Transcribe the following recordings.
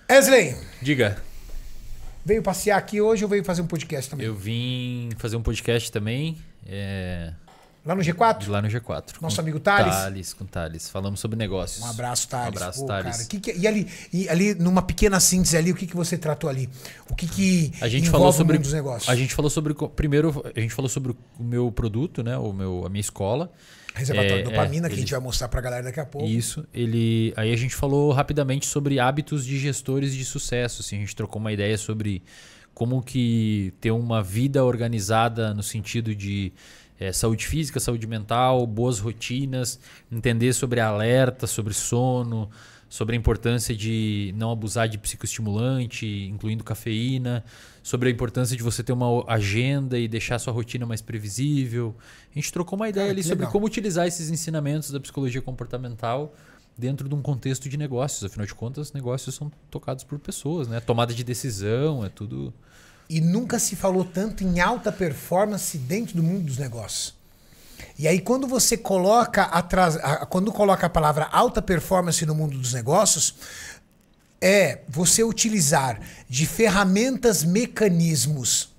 Wesley, Diga. veio passear aqui hoje ou veio fazer um podcast também? Eu vim fazer um podcast também. Lá no G4? Lá no G4. Nosso com amigo Thales? Com Thales. Falamos sobre negócios. Um abraço, Thales. Um abraço, Pô, Thales. cara, e ali, numa pequena síntese ali, o que você tratou ali? O que A gente envolve falou sobre o mundo dos negócios? A gente falou sobre primeiro a gente falou sobre o meu produto, né, a minha escola. Reservatório de dopamina, que a ele- gente vai mostrar pra galera daqui a pouco. Isso, aí a gente falou rapidamente sobre hábitos de gestores de sucesso, assim, a gente trocou uma ideia sobre como que ter uma vida organizada no sentido de saúde física, saúde mental, boas rotinas, entender sobre alerta, sobre sono, sobre a importância de não abusar de psicoestimulante, incluindo cafeína, sobre a importância de você ter uma agenda e deixar sua rotina mais previsível. A gente trocou uma ideia Cara, ali que sobre legal. como utilizar esses ensinamentos da psicologia comportamental dentro de um contexto de negócios. Afinal de contas, negócios são tocados por pessoas, né? Tomada de decisão, é tudo... E nunca se falou tanto em alta performance dentro do mundo dos negócios. E aí, quando você coloca quando coloca a palavra alta performance no mundo dos negócios, é você utilizar de ferramentas, mecanismos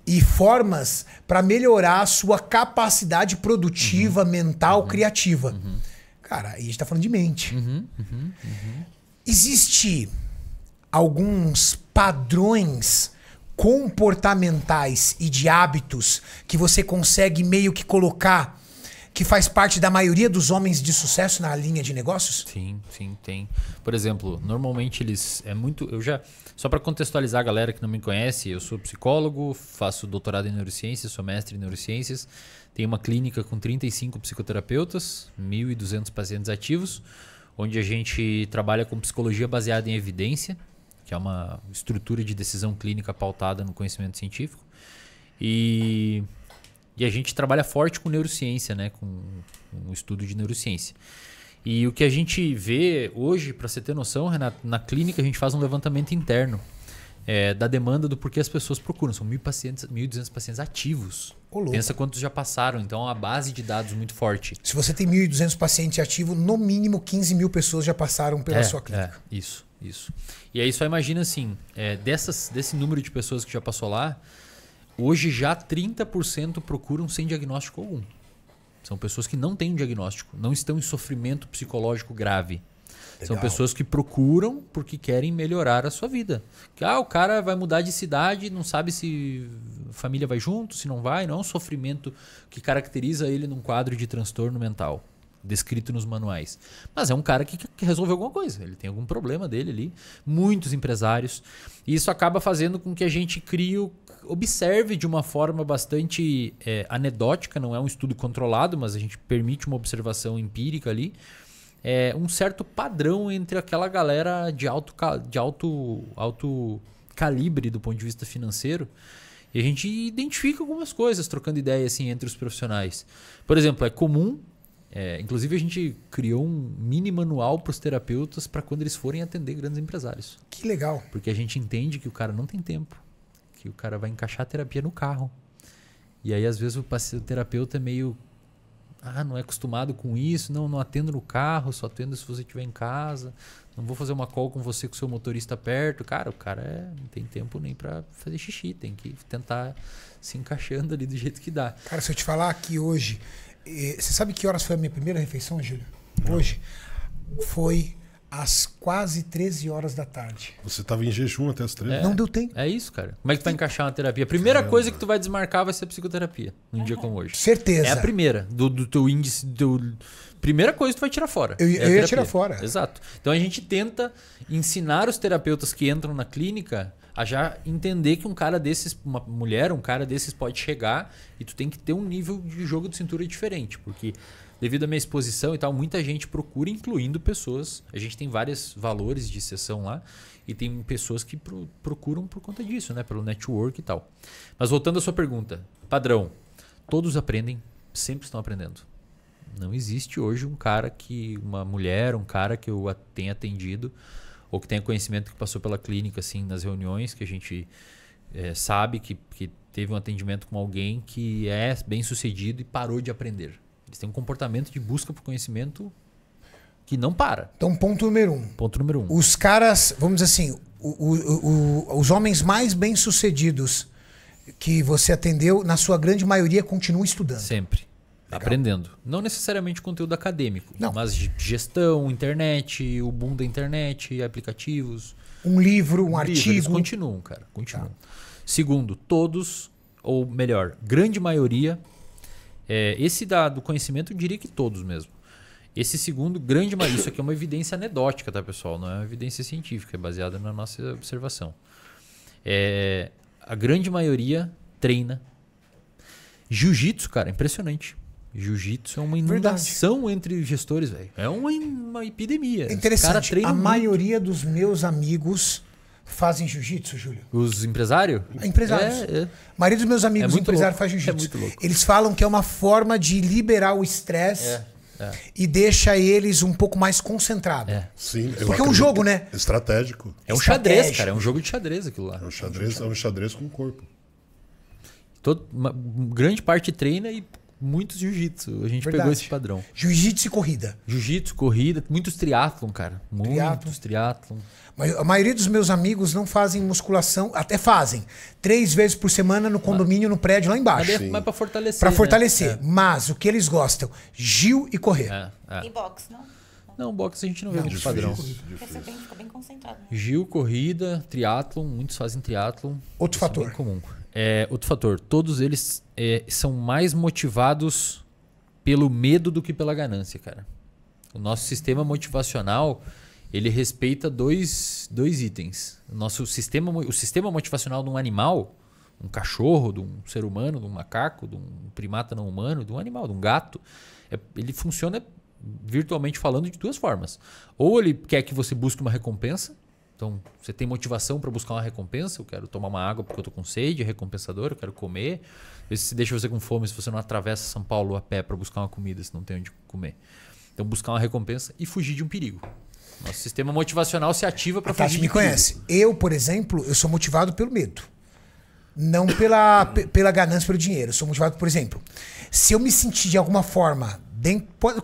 e formas para melhorar a sua capacidade produtiva, mental, criativa. Cara, aí a gente está falando de mente. Existe alguns padrões comportamentais e de hábitos que você consegue meio que colocar que faz parte da maioria dos homens de sucesso na linha de negócios? Sim, tem. Por exemplo, normalmente eles só para contextualizar a galera que não me conhece, eu sou psicólogo, faço doutorado em neurociências, sou mestre em neurociências, tenho uma clínica com 35 psicoterapeutas, 1.200 pacientes ativos, onde a gente trabalha com psicologia baseada em evidência, que é uma estrutura de decisão clínica pautada no conhecimento científico. E a gente trabalha forte com neurociência, né? Com o estudo de neurociência. E o que a gente vê hoje, para você ter noção, Renato, na clínica a gente faz um levantamento interno da demanda do porquê as pessoas procuram. São 1.200 pacientes ativos. Ô, louco. Pensa quantos já passaram. Então é uma base de dados muito forte. Se você tem 1.200 pacientes ativos, no mínimo 15 mil pessoas já passaram pela sua clínica. Isso. E aí só imagina assim, desse número de pessoas que já passou lá, hoje já 30% procuram sem diagnóstico algum. São pessoas que não têm um diagnóstico, não estão em sofrimento psicológico grave. São Legal. pessoas que procuram porque querem melhorar a sua vida. O cara vai mudar de cidade, não sabe se a família vai junto, se não vai. Não é um sofrimento que caracteriza ele num quadro de transtorno mental descrito nos manuais. Mas é um cara que quer resolver alguma coisa. Ele tem algum problema dele ali. Muitos empresários. E isso acaba fazendo com que a gente observe de uma forma bastante anedótica, não é um estudo controlado, mas a gente permite uma observação empírica ali, um certo padrão entre aquela galera de alto calibre do ponto de vista financeiro. E a gente identifica algumas coisas trocando ideia assim, entre os profissionais. Por exemplo, é comum, inclusive a gente criou um mini manual para os terapeutas para quando eles forem atender grandes empresários. Que legal. Porque a gente entende que o cara não tem tempo, que o cara vai encaixar a terapia no carro. E aí, às vezes, o terapeuta é meio... não é acostumado com isso, não atendo no carro, só atendo se você estiver em casa, não vou fazer uma call com você com o seu motorista perto. Cara, o cara não tem tempo nem para fazer xixi, tem que tentar se encaixando ali do jeito que dá. Cara, se eu te falar aqui hoje... Você sabe que horas foi a minha primeira refeição, Júlio? Hoje foi às quase 13 horas da tarde. Você estava em jejum até as 13? Não deu tempo. É isso, cara. Como é que tu vai encaixar uma terapia? A primeira coisa que tu vai desmarcar vai ser a psicoterapia, num dia como hoje. Certeza. É a primeira, do teu índice... Primeira coisa que tu vai tirar fora. Eu a ia terapia. tirar fora. Exato. Então a gente tenta ensinar os terapeutas que entram na clínica a já entender que um cara desses, uma mulher, um cara desses pode chegar e tu tem que ter um nível de jogo de cintura diferente, porque devido à minha exposição e tal, muita gente procura, incluindo pessoas, a gente tem vários valores de sessão lá e tem pessoas que procuram por conta disso, né, pelo network e tal. Mas voltando à sua pergunta, padrão, todos aprendem, sempre estão aprendendo. Não existe hoje uma mulher, um cara que eu tenha atendido ou que tenha conhecimento que passou pela clínica, assim, nas reuniões, que a gente sabe que teve um atendimento com alguém que é bem sucedido e parou de aprender. Eles têm um comportamento de busca por conhecimento que não para. Então, ponto número 1. Ponto número 1. Os caras, vamos dizer assim, os homens mais bem-sucedidos que você atendeu, na sua grande maioria, continuam estudando. Sempre. Aprendendo. Não necessariamente conteúdo acadêmico, Não. mas gestão, internet, o boom da internet, aplicativos. Um livro, um Eles artigo. continuam, cara. Continuam. Segundo, todos, ou melhor, grande maioria, esse do conhecimento eu diria que todos mesmo. Esse segundo, grande maioria, isso aqui é uma evidência anedótica, tá, pessoal? Não é uma evidência científica, é baseada na nossa observação. A grande maioria treina. Jiu-jitsu, cara, impressionante. Jiu-jitsu é uma inundação entre gestores, velho. É uma epidemia. É interessante. Os cara A muito. maioria dos meus amigos fazem jiu-jitsu, Júlio. Os empresários? Empresários. A maioria dos meus amigos muito empresários louco. faz jiu-jitsu. É muito louco. Eles falam que é uma forma de liberar o estresse e deixa eles um pouco mais concentrados. Sim, eu Porque é um acredito jogo, que né? Estratégico. É um xadrez, Estratégia. cara. É um jogo de xadrez aquilo lá. É um xadrez com o corpo. Uma grande parte treina e muitos jiu-jitsu. A gente Verdade. pegou esse padrão. Jiu-jitsu e corrida. Jiu-jitsu, corrida, muitos triatlon, cara. Muitos triatlon. Mas a maioria dos meus amigos não fazem musculação, até fazem 3 vezes por semana no condomínio, no prédio lá embaixo. Mas pra fortalecer. Pra né? fortalecer. Mas o que eles gostam? Gil e correr. E boxe, não? Não, boxe a gente não vê muito Difícil, padrão. Porque você fica bem concentrado. Né? Gil, corrida, triatlon, muitos fazem triatlon. Outro Isso é fator. bem comum. Outro fator, todos eles são mais motivados pelo medo do que pela ganância, cara. O nosso sistema motivacional, ele respeita dois itens. O sistema motivacional de um animal, um cachorro, de um ser humano, de um macaco, de um primata não humano, de um animal, de um gato, ele funciona virtualmente falando de 2 formas. Ou ele quer que você busque uma recompensa. Então, você tem motivação para buscar uma recompensa. Eu quero tomar uma água porque eu tô com sede, é recompensador, eu quero comer. Às vezes, se deixa você com fome se você não atravessa São Paulo a pé para buscar uma comida, se não tem onde comer. Então, buscar uma recompensa e fugir de um perigo. Nosso sistema motivacional se ativa para A fugir Tati de me perigo. conhece. Eu, por exemplo, eu sou motivado pelo medo. Não pela ganância, pelo dinheiro. Eu sou motivado, por exemplo, se eu me sentir de alguma forma,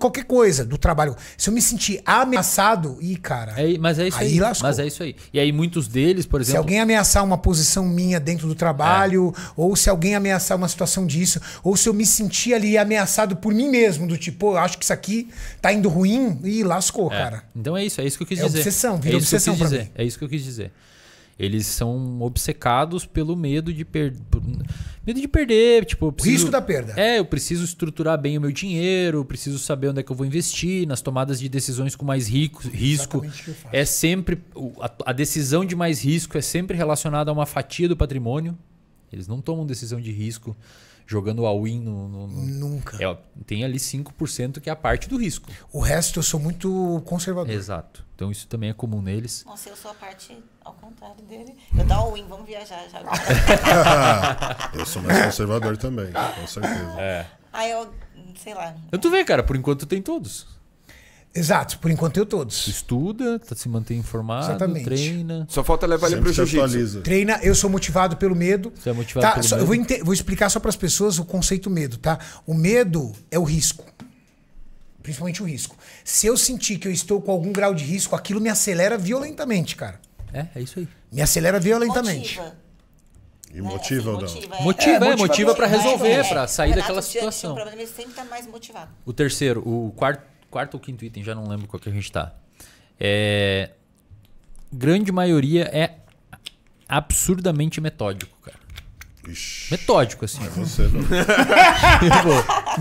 qualquer coisa do trabalho, se eu me sentir ameaçado, cara. Mas é isso aí. lascou. Mas é isso aí. E aí muitos deles, por Se exemplo... alguém ameaçar uma posição minha dentro do trabalho, ou se alguém ameaçar uma situação disso, ou se eu me sentir ali ameaçado por mim mesmo, do tipo, eu acho que isso aqui tá indo ruim, lascou, cara. Então é isso que eu quis É dizer. obsessão, vira isso que eu obsessão quis pra dizer. mim. É isso que eu quis dizer. Eles são obcecados pelo medo de perder. Medo de perder, tipo, eu preciso, Risco da perda. eu preciso estruturar bem o meu dinheiro, eu preciso saber onde é que eu vou investir, nas tomadas de decisões com mais risco. Exatamente o que eu faço. É sempre a decisão de mais risco é sempre relacionada a uma fatia do patrimônio. Eles não tomam decisão de risco jogando all-in no... Nunca. Tem ali 5% que é a parte do risco. O resto eu sou muito conservador. Exato. Então isso também é comum neles. Nossa, eu sou a parte ao contrário dele. Eu dou all-in, vamos viajar já. Eu sou mais conservador também, com certeza. Aí eu, sei lá. Tu vê, cara, por enquanto tem todos. Exato, por enquanto eu Tu todos. estuda, se mantém informado, Exatamente. treina. Só falta levar ele pro Sempre se jiu-jitsu. atualiza. Treina, eu sou motivado pelo medo. Você é motivado pelo Eu medo? vou explicar só para as pessoas o conceito medo, tá? O medo é o risco. Principalmente o risco. Se eu sentir que eu estou com algum grau de risco, aquilo me acelera violentamente, cara. É isso aí. Me acelera violentamente. Motiva. E motiva ou não? Motiva pra resolver, mais, pra sair o daquela Renato tinha um situação. problema, ele sempre tá mais motivado. O terceiro, o quarto ou quinto item, já não lembro qual que a gente tá. Grande maioria é absurdamente metódico, cara. Ixi, Metódico, assim. você não.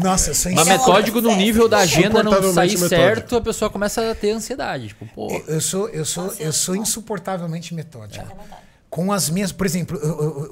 Nossa, eu sou Mas Ele é metódico no nível da agenda não sair Insuportavelmente certo, metódico. a pessoa começa a ter ansiedade. Tipo, pô, Eu sou insuportavelmente metódico. É verdade. Com as minhas, por exemplo,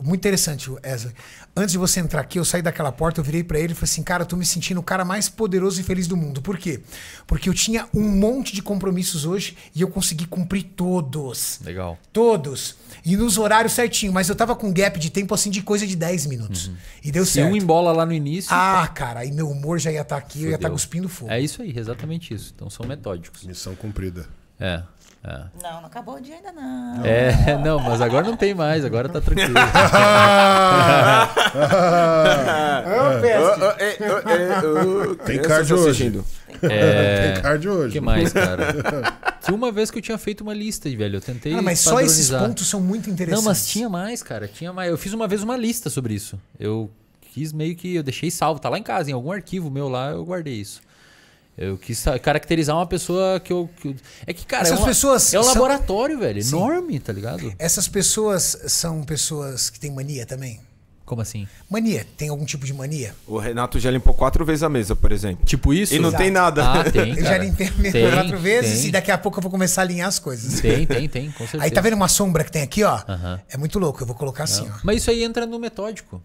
muito interessante, Wesley. Antes de você entrar aqui, eu saí daquela porta, eu virei pra ele e falei assim, cara, eu tô me sentindo o cara mais poderoso e feliz do mundo. Por quê? Porque eu tinha um monte de compromissos hoje e eu consegui cumprir todos. legal. Todos. E nos horários certinho, mas eu tava com um gap de tempo assim de coisa de 10 minutos. E deu Se certo. um embola lá no início, Ah, cara, aí meu humor já ia estar aqui, eu ia estar fudeu. cuspindo fogo. É isso aí, exatamente isso. Então são metódicos. Missão cumprida. Não acabou o dia ainda não. Não, mas agora não tem mais, agora tá tranquilo. Tem card hoje. assistindo. Tem Tem cardio hoje. O que mais, cara? Tinha uma vez que eu tinha feito uma lista, velho. Eu tentei Mas só esses padronizar. pontos são muito interessantes. Não, mas tinha mais, cara. Tinha mais. Eu fiz uma vez uma lista sobre isso. Eu quis meio que... Eu deixei salvo. Tá lá em casa, em algum arquivo meu lá, eu guardei isso. Eu quis caracterizar uma pessoa que eu... É que, cara, Essas pessoas é um são- laboratório, velho. Sim. Enorme, tá ligado? Essas pessoas são pessoas que têm mania também? Como assim? Mania. Tem algum tipo de mania? O Renato já limpou 4 vezes a mesa, por exemplo. Tipo isso? E não tem nada. Ah, tem, Eu já cara. limpei a mesa Tem, 4 vezes tem. e daqui a pouco eu vou começar a alinhar as coisas. Tem, com certeza. Aí tá vendo uma sombra que tem aqui, ó? Aham. É muito louco. Eu vou colocar assim, ó. Mas isso aí entra no metódico.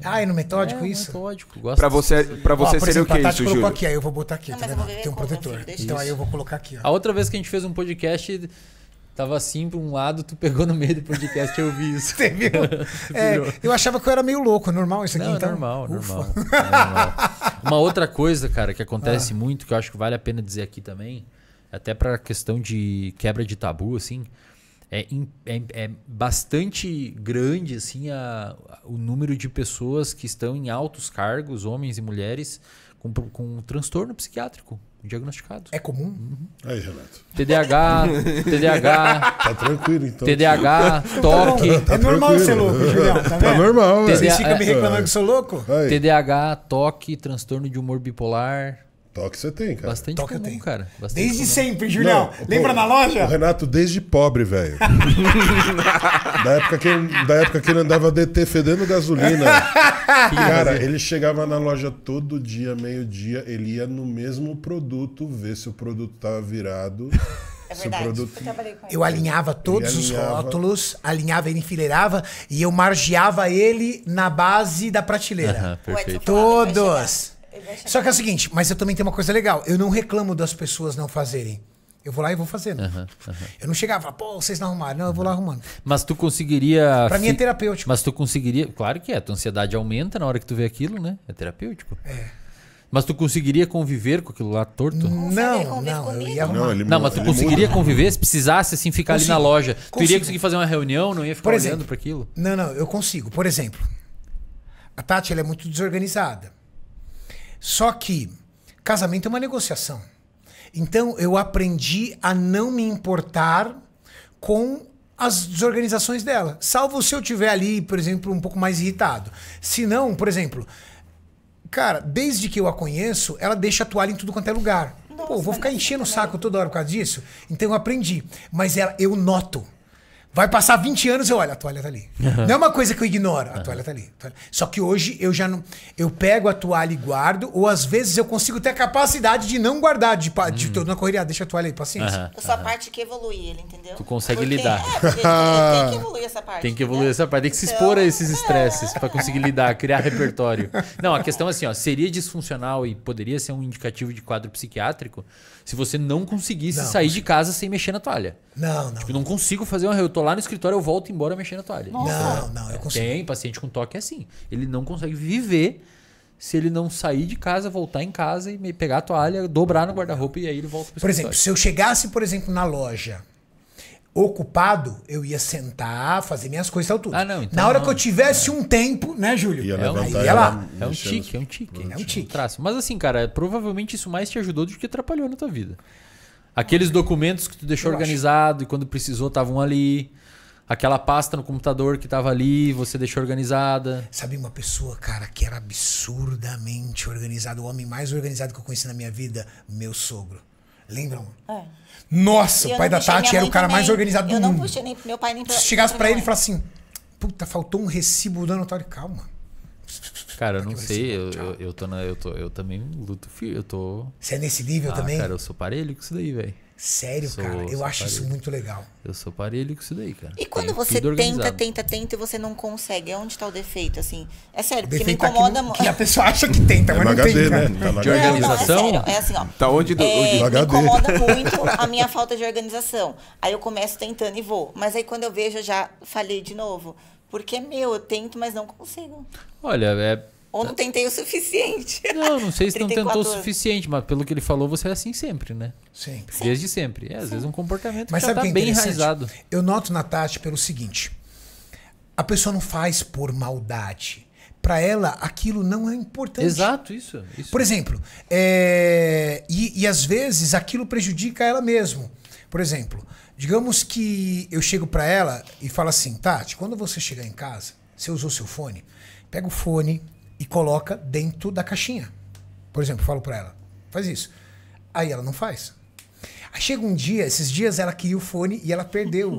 Ah, é no metódico isso? Metódico. Gosto Pra dessas você, coisas. pra você Ó, por seria exemplo, o que a Tati isso, colocou Júlio? aqui, aí eu vou botar aqui, Não, tá mas eu vendo? vou ver Tem um como, protetor. filho, deixa Então isso. aí eu vou colocar aqui, ó. A outra vez que a gente fez um podcast, tava assim pra um lado, tu pegou no meio do podcast e eu vi isso. Você viu? É, eu achava que eu era meio louco. É normal isso aqui, Não, então? é normal, Ufa. normal. É normal. Uma outra coisa, cara, que acontece muito, que eu acho que vale a pena dizer aqui também, até pra questão de quebra de tabu, assim, é bastante grande, assim, o número de pessoas que estão em altos cargos, homens e mulheres, com transtorno psiquiátrico diagnosticado. É comum? Aí, Renato. TDAH, Tá tranquilo, então. TDAH, toque, É normal tranquilo. ser louco, Julião, tá Tá vendo? normal, Vocês velho. ficam me reclamando que eu sou louco? Aí, TDAH, toque, transtorno de humor bipolar. toque você tem, cara. Bastante Toque eu comum, tenho. cara. Bastante Desde comum. sempre, Julião. Não, Lembra pô, na loja? O Renato desde pobre, velho. da época que ele andava DT fedendo gasolina. Cara, ele chegava na loja todo dia, meio-dia, ele ia no mesmo produto, ver se o produto tava virado. É se o verdade. produto... Eu trabalhei com ele. Eu alinhava todos Ele os alinhava. rótulos, alinhava ele, enfileirava e eu margeava ele na base da prateleira. Aham, O Edson perfeito. falava, ele vai Todos. chegar. Ele vai chegar. Só que é o seguinte, mas eu também tenho uma coisa legal. Eu não reclamo das pessoas não fazerem. Eu vou lá e vou fazendo. Eu não chegava e falava, pô, vocês não arrumaram. Não, eu vou lá arrumando. Mas tu conseguiria... Pra mim é terapêutico. Mas tu conseguiria... Claro que é. Tua ansiedade aumenta na hora que tu vê aquilo, né? É terapêutico. Mas tu conseguiria conviver com aquilo lá torto? Não, convive não, eu comigo? ia arrumar. Não, mas tu ele conseguiria muda. conviver se precisasse, assim, ficar ali na Consigo. loja? Tu iria Consigo. conseguir fazer uma reunião, não ia ficar Por olhando exemplo. pra aquilo? Não, eu consigo. Por exemplo, a Tati ela é muito desorganizada. Só que casamento é uma negociação. Então eu aprendi a não me importar com as desorganizações dela. Salvo se eu tiver ali, por exemplo, um pouco mais irritado. Se não, por exemplo, cara, desde que eu a conheço, ela deixa a toalha em tudo quanto é lugar. Pô, eu vou ficar enchendo o saco toda hora por causa disso? Então eu aprendi. Mas eu noto. Vai passar 20 anos, eu olho, a toalha tá ali. Não é uma coisa que eu ignoro, a toalha tá ali. Só que hoje eu já não. Eu pego a toalha e guardo, ou às vezes eu consigo ter a capacidade de não guardar, de tô na correria, deixa a toalha aí, paciência. Aham. Eu sou a parte que evolui ele, entendeu? Tu consegue Porque, lidar. porque tem que evoluir essa parte. Tem que evoluir entendeu? essa parte, tem que se Então, expor a esses estresses pra conseguir lidar, criar repertório. Não, a questão é assim, ó, seria disfuncional e poderia ser um indicativo de quadro psiquiátrico se você não conseguisse Não, sair de casa sem mexer na toalha. Não. Tipo, não consigo fazer uma... Eu tô lá no escritório, eu volto embora mexendo na toalha. Não, eu consigo. Tem paciente com toque é assim. Ele não consegue viver se ele não sair de casa, voltar em casa e pegar a toalha, dobrar no guarda-roupa e aí ele volta pro Por exemplo, escritório. se eu chegasse, por exemplo, na loja ocupado, eu ia sentar, fazer minhas coisas e tal tudo. Ah, não, então na hora não. que eu tivesse um tempo, né, Júlio? Ia É um- levantar aí e ia lá. ela É um mexendo. tique, é um tique. É um tique. Traço. Mas assim, cara, provavelmente isso mais te ajudou do que atrapalhou na tua vida. Aqueles documentos que tu deixou Eu organizado e quando precisou estavam ali. Aquela pasta no computador que tava ali, você deixou organizada. Sabe uma pessoa, cara, que era absurdamente organizado, o homem mais organizado que eu conheci na minha vida? Meu sogro. Lembram? É. Nossa, E o eu pai não da puxei Tati minha era o mãe cara também. mais organizado do Eu não mundo. puxei nem meu pai nem pra Se chegasse pra minha ele e mãe. falasse assim, puta, faltou um recibo do notário. Calma. Cara, eu não Aquele sei, recibo, tchau. eu também luto firme, eu tô... Você é nesse nível também? Cara, eu sou parelho com isso daí, velho. Sério, sou- cara, eu sou acho isso parelho. muito legal. Eu sou parelho com isso daí, cara. E quando Tenho você tudo organizado. tenta e você não consegue, onde tá o defeito, assim? É sério, porque me Defeito aqui incomoda no- muito. que a pessoa acha que tenta, É mas no não HD, tem, cara. né? Tá no De HD. organização? Não, é sério, é assim, ó. Tá onde do... Me HD. incomoda muito a minha falta de organização. Aí eu começo tentando e vou. Mas aí quando eu vejo, eu já falhei de novo. Porque é meu, eu tento, mas não consigo. Olha, Ou não tentei o suficiente. não sei se não 34 tentou o anos. suficiente, mas pelo que ele falou, você é assim sempre, né? Sempre. Desde sempre. Às vezes um comportamento Mas que já sabe o tá que é bem interessante? enraizado. Eu noto na Tati pelo seguinte: a pessoa não faz por maldade. Pra ela, aquilo não é importante. Exato, isso. Por exemplo, e E às vezes aquilo prejudica ela mesmo. Por exemplo, digamos que eu chego pra ela e falo assim, Tati, quando você chegar em casa, você usou seu fone, pega o fone e coloca dentro da caixinha. Por exemplo, eu falo pra ela, faz isso. Aí ela não faz. Aí chega um dia, esses dias ela queria o fone e ela perdeu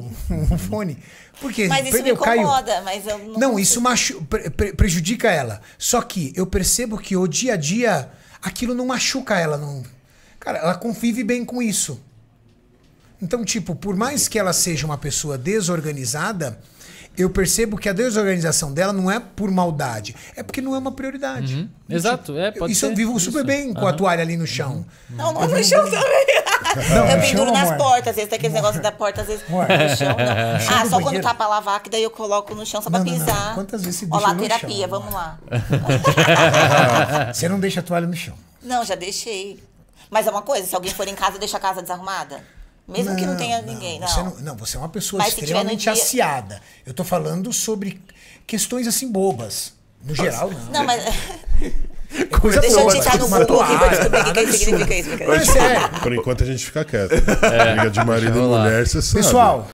o fone. Porque Mas isso perdeu, me incomoda, mas eu não... Não, isso prejudica ela. Só que eu percebo que o dia a dia, aquilo não machuca ela. Não... Cara, ela convive bem com isso. Então, tipo, por mais que ela seja uma pessoa desorganizada, eu percebo que a desorganização dela não é por maldade, é porque não é uma prioridade. Uhum. Exato, pode isso ser. eu vivo super bem com a toalha ali no chão. Não no chão também. Não, eu no penduro chão, nas amor. portas, às vezes tem aqueles negócios da porta, às vezes Amor. no chão, não. chão Ah, do só quando banheiro. tá pra lavar, que daí eu coloco no chão só pra Não, não, não. pisar. Quantas vezes você Ó deixa lá, no terapia, chão, vamos lá. Você não deixa a toalha no chão. Não, já deixei. Mas é uma coisa, se alguém for em casa, deixa a casa desarrumada? Mesmo que não tenha ninguém, não. Você é uma pessoa Mas se tiver no extremamente dia- aciada. Eu tô falando sobre questões assim bobas. No geral, não. Não, mas... Coisa Deixa eu boba, digitar tipo no uma Google aqui pra toalha, descobrir o nada que significa absurdo. isso. Mas é sério. Por enquanto a gente fica quieto. Briga de marido e rolar. mulher, você sabe. Pessoal,